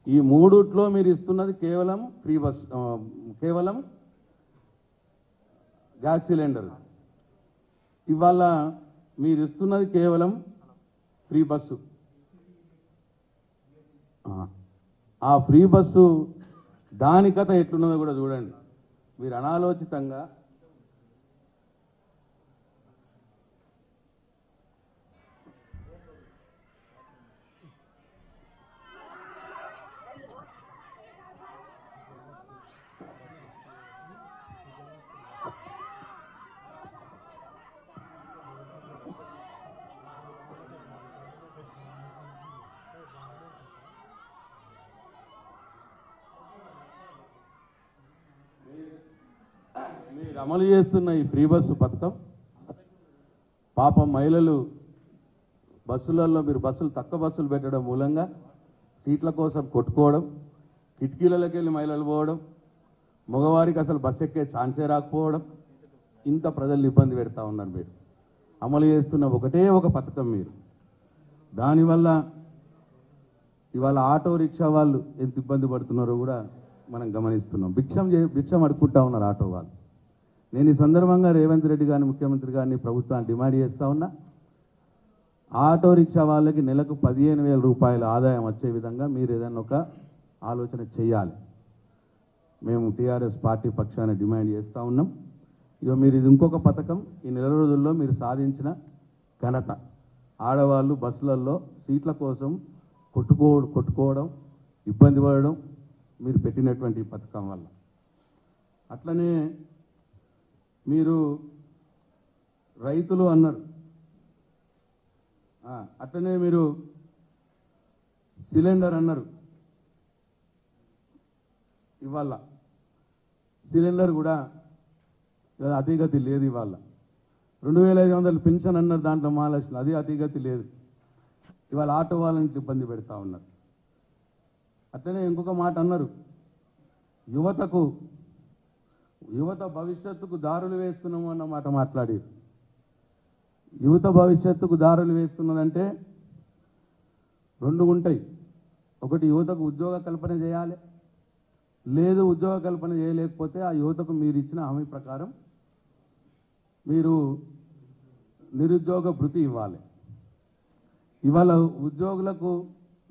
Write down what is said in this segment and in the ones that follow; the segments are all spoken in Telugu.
ఈ మూడిట్లో మీరు ఇస్తున్నది కేవలం ఫ్రీ బస్, కేవలం గ్యాస్ సిలిండర్. ఇవాళ మీరు ఇస్తున్నది కేవలం ఫ్రీ బస్సు. ఆ ఫ్రీ బస్సు దాని కథ ఎట్లున్నదో కూడా చూడండి. మీరు అనాలోచితంగా మీరు అమలు చేస్తున్న ఈ ఫ్రీ బస్సు పథకం పాపం మహిళలు బస్సులలో మీరు తక్కువ బస్సులు పెట్టడం మూలంగా సీట్ల కోసం కొట్టుకోవడం, కిటికీలలోకి వెళ్ళి మహిళలు పోవడం, మగవారికి అసలు బస్సు ఎక్కే ఛాన్సే రాకపోవడం, ఇంత ప్రజలు ఇబ్బంది పెడతా ఉన్నారు. మీరు అమలు చేస్తున్న ఒకటే ఒక పథకం. మీరు దానివల్ల ఇవాళ ఆటో రిక్షా వాళ్ళు ఎంత ఇబ్బంది పడుతున్నారో కూడా మనం గమనిస్తున్నాం. భిక్షం అడుక్కుంటా ఉన్నారు ఆటో వాళ్ళు. నేను ఈ సందర్భంగా రేవంత్ రెడ్డి గారిని, ముఖ్యమంత్రి గారిని, ప్రభుత్వాన్ని డిమాండ్ చేస్తూ ఉన్నా, ఆటో రిక్షా వాళ్ళకి నెలకు 15,000 రూపాయల ఆదాయం వచ్చే విధంగా మీరు ఏదైనా ఒక ఆలోచన చేయాలి. మేము టీఆర్ఎస్ పార్టీ పక్షాన డిమాండ్ చేస్తూ ఉన్నాం. ఇక మీరు ఇది ఇంకొక పథకం. ఈ నెల రోజుల్లో మీరు సాధించిన ఘనత. ఆడవాళ్ళు బస్సులలో సీట్ల కోసం కొట్టుకోవడం, ఇబ్బంది పడడం మీరు పెట్టినటువంటి పథకం వల్ల. అట్లనే మీరు రైతులు అన్నారు, అట్లనే మీరు సిలిండర్ అన్నారు. ఇవాళ సిలిండర్ కూడా అతిగతి లేదు. ఇవాళ 2,500 పెన్షన్ అన్నారు, దాంట్లో మహాలక్ష్మి, అది అతిగతి లేదు. ఇవాళ ఆటో వాళ్ళని ఇబ్బంది పెడతా ఉన్నారు. అట్లనే ఇంకొక మాట అన్నారు, యువత భవిష్యత్తుకు దారులు వేస్తున్నాము అన్న మాట మాట్లాడారు. యువత భవిష్యత్తుకు దారులు వేస్తున్నదంటే రెండు ఉంటాయి. ఒకటి, యువతకు ఉద్యోగ కల్పన చేయాలి. లేదు, ఉద్యోగ కల్పన చేయలేకపోతే ఆ యువతకు మీరు ఇచ్చిన హామీ ప్రకారం మీరు నిరుద్యోగ భృతి ఇవ్వాలి. ఇవాళ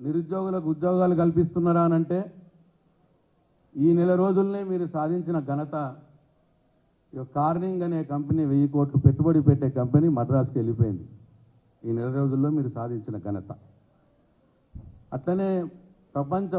నిరుద్యోగులకు ఉద్యోగాలు కల్పిస్తున్నారా అనంటే ఈ నెల రోజుల్నే మీరు సాధించిన ఘనత. కార్నింగ్ అనే కంపెనీ 1000 కోట్లు పెట్టుబడి పెట్టే కంపెనీ మద్రాసుకి వెళ్ళిపోయింది. ఈ నెల రోజుల్లో మీరు సాధించిన ఘనత. అట్లనే ప్రపంచ